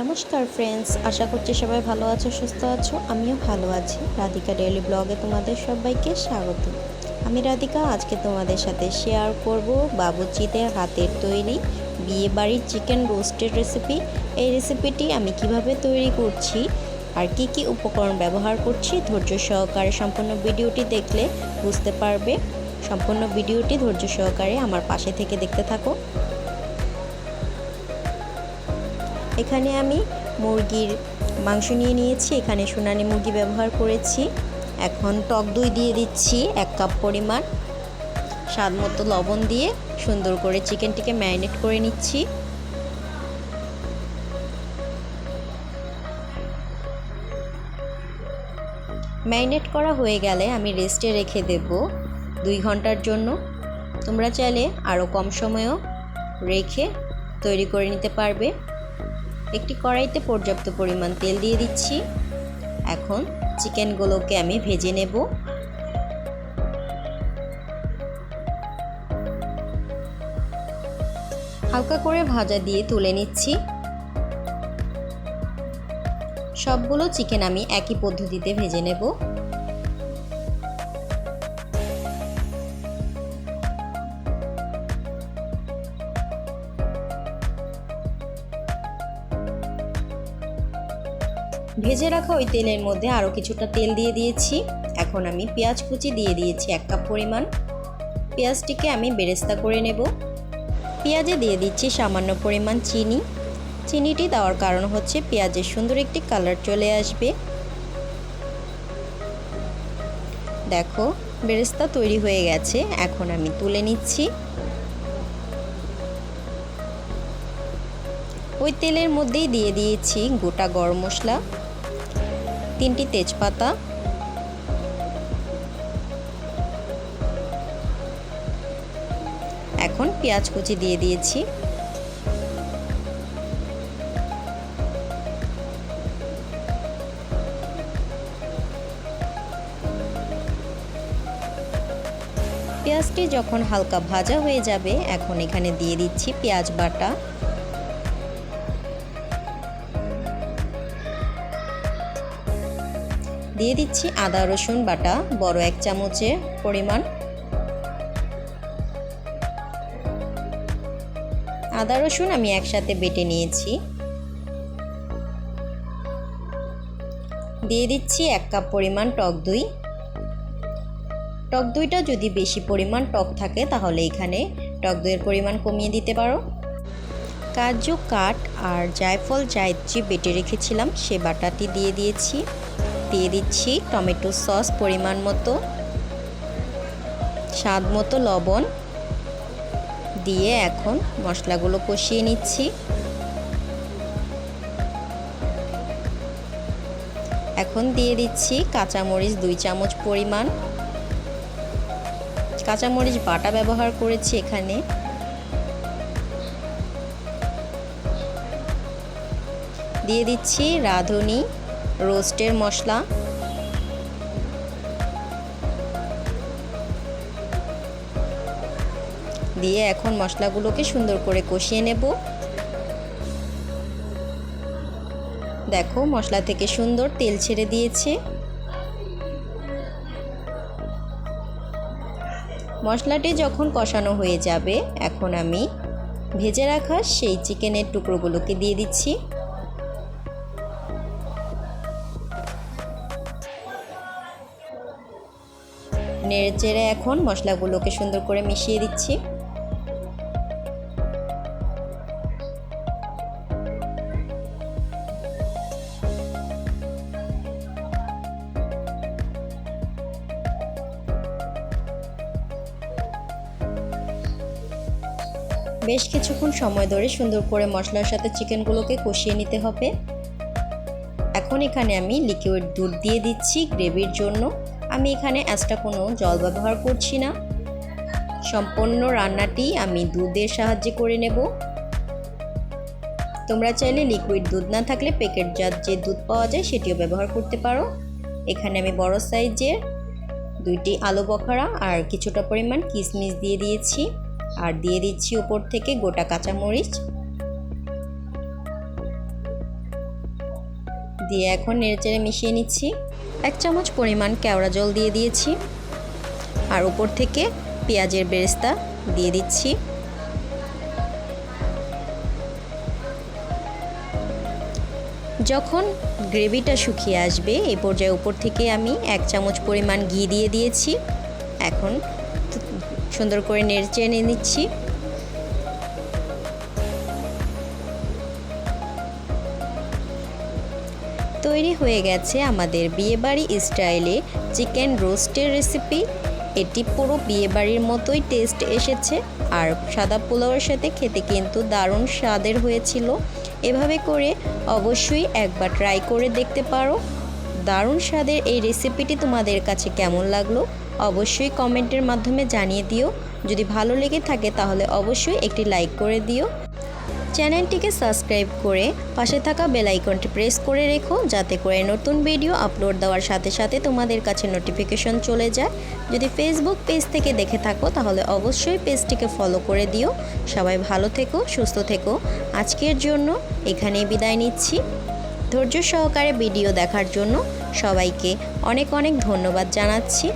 নমস্কার ফ্রেন্ডস, আশা করছি সবাই ভালো আছো, সুস্থ আছো। আমিও ভালো আছি। রাধিকা ডেইলি ব্লগে তোমাদের সবাইকে স্বাগত। আমি রাধিকা আজকে তোমাদের সাথে শেয়ার করব বাবুর্চিদের হাতের তৈরি বিয়েবাড়ির চিকেন রোস্টের রেসিপি। এই রেসিপিটি আমি কিভাবে তৈরি করছি আর কি কি উপকরণ ব্যবহার করছি, ধৈর্য সহকারে সম্পূর্ণ ভিডিওটি দেখলে বুঝতে পারবে। সম্পূর্ণ ভিডিওটি ধৈর্য সহকারে আমার পাশে থেকে দেখতে থাকো। এখানে আমি মুরগির মাংস নিয়ে নিয়েছি। এখানে সোনালী মুরগি ব্যবহার করেছি। এখন টক দই দিয়ে দিচ্ছি 1 কাপ পরিমাণ। স্বাদ মতো লবণ দিয়ে সুন্দর করে চিকেনটিকে ম্যারিনেট করে নিচ্ছি। ম্যারিনেট করা হয়ে গেলে আমি রেস্টে রেখে দেব 2 ঘন্টার জন্য। তোমরা চাইলে আরও কম সময়েও রেখে তৈরি করে নিতে পারবে। একটি কড়াইতে পর্যাপ্ত পরিমাণ তেল দিয়ে দিচ্ছি। এখন চিকেনগুলোকে আমি ভেজে নেব। হালকা করে ভাজা দিয়ে তুলে নিচ্ছি। সবগুলো চিকেন আমি একই পদ্ধতিতে ভেজে নেব। ভেজে রাখা ওই তেলের মধ্যে আরও কিছুটা তেল দিয়ে দিয়েছি। এখন আমি পেঁয়াজ কুচি দিয়ে দিয়েছি 1 কাপ পরিমাণ। পেঁয়াজটিকে আমি বেরেস্তা করে নেব। পেঁয়াজে দিয়ে দিচ্ছি সামান্য পরিমাণ চিনি। চিনিটি দেওয়ার কারণ হচ্ছে পেঁয়াজের সুন্দর একটি কালার চলে আসবে। দেখো বেরেস্তা তৈরি হয়ে গেছে। এখন আমি তুলে নিচ্ছি। ওই তেলের মধ্যেই দিয়ে দিয়েছি গোটা গরম মশলা, 3টি তেজপাতা, এখন পেঁয়াজ কুচি দিয়ে দিয়েছি। পেঁয়াজটি যখন হালকা ভাজা হয়ে যাবে, এখন এখানে দিয়ে দিচ্ছি পেঁয়াজ বাটা। দিয়ে দিচ্ছি আদা রসুন বাটা বড় 1 চামচের পরিমাণ। আদা রসুন আমি একসাথে বেটে নিয়েছি। দিয়ে দিচ্ছি 1 কাপ পরিমাণ টক দই। টক দইটা যদি বেশি পরিমাণ টক থাকে তাহলে এখানে টক দইয়ের পরিমাণ কমিয়ে দিতে পারো। কাজু কাঠ আর জায়ফল জায়ত্রী বেটে রেখেছিলাম, সে বাটাটি দিয়ে দিয়েছি। দিয়ে দিচ্ছি টমেটো সস পরিমাণ মতো, স্বাদ মতো লবণ দিয়ে এখন মশলাগুলো কষিয়ে নিচ্ছি। এখন দিয়ে দিচ্ছি কাঁচামরিচ 2 চামচ পরিমাণ। কাঁচামরিচ বাটা ব্যবহার করেছি এখানে। দিয়ে দিচ্ছি রাঁধুনি রোস্টের মশলা। দিয়ে এখন মশলাগুলোকে সুন্দর করে কষিয়ে নেব। দেখো মশলা থেকে সুন্দর তেল ছেড়ে দিয়েছে। মশলাটি যখন কষানো হয়ে যাবে, এখন আমি ভেজে রাখা সেই চিকেনের টুকরোগুলোকে দিয়ে দিচ্ছি। নেড়েচেড়ে এখন মশলাগুলোকে সুন্দর করে মিশিয়ে দিচ্ছি। বেশ কিছুক্ষণ সময় ধরে সুন্দর করে মশলার সাথে চিকেনগুলোকে কষিয়ে নিতে হবে। এখন এখানে আমি লিকুইড দুধ দিয়ে দিচ্ছি গ্রেভির জন্য। আমি এখানে এক্সট্রা কোনো জল ব্যবহার করছি না। সম্পূর্ণ রান্নাটি আমি দুধের সাহায্যে করে নেব। তোমরা চাইলে লিকুইড দুধ না থাকলে প্যাকেটজাত যে দুধ পাওয়া যায় সেটিও ব্যবহার করতে পারো। এখানে আমি বড় সাইজের 2টি আলু বখরা আর কিছুটা পরিমাণ কিশমিশ দিয়ে দিয়েছি। আর দিয়ে দিচ্ছি উপর থেকে গোটা কাঁচামরিচ। দিয়ে এখন নেড়েচেড়ে মিশিয়ে নিচ্ছি। 1 চামচ পরিমাণ কেওড়া জল দিয়ে দিয়েছি আর উপর থেকে পেঁয়াজের বেরেস্তা দিয়ে দিচ্ছি। যখন গ্রেভিটা শুকিয়ে আসবে এই পর্যায়ে উপর থেকে আমি 1 চামচ পরিমাণ ঘি দিয়ে দিয়েছি। এখন সুন্দর করে নেড়েচেড়ে নিচ্ছি। তৈরি হয়ে গেছে আমাদের বিয়েবাড়ি স্টাইলে চিকেন রোস্টের রেসিপি। এটি পুরো বিয়েবাড়ির মতোই টেস্ট এসেছে আর সাদা পোলাওয়ের সাথে খেতে কিন্তু দারুণ স্বাদের হয়েছিল। এভাবে করে অবশ্যই একবার ট্রাই করে দেখতে পারো। দারুণ স্বাদের এই রেসিপিটি তোমাদের কাছে কেমন লাগলো অবশ্যই কমেন্টের মাধ্যমে জানিয়ে দিও। যদি ভালো লেগে থাকে তাহলে অবশ্যই একটি লাইক করে দিও। চ্যানেলটিকে সাবস্ক্রাইব করে পাশে থাকা বেল আইকনটি প্রেস করে রেখো, যাতে করে নতুন ভিডিও আপলোড দেওয়ার সাথে সাথে তোমাদের কাছে নোটিফিকেশন চলে যায়। যদি ফেসবুক পেজ থেকে দেখে থাকো তাহলে অবশ্যই পেজটিকে ফলো করে দিও। সবাই ভালো থেকো, সুস্থ থেকো। আজকের জন্য এখানেই বিদায় নিচ্ছি। ধৈর্য সহকারে ভিডিও দেখার জন্য সবাইকে অনেক অনেক ধন্যবাদ জানাচ্ছি।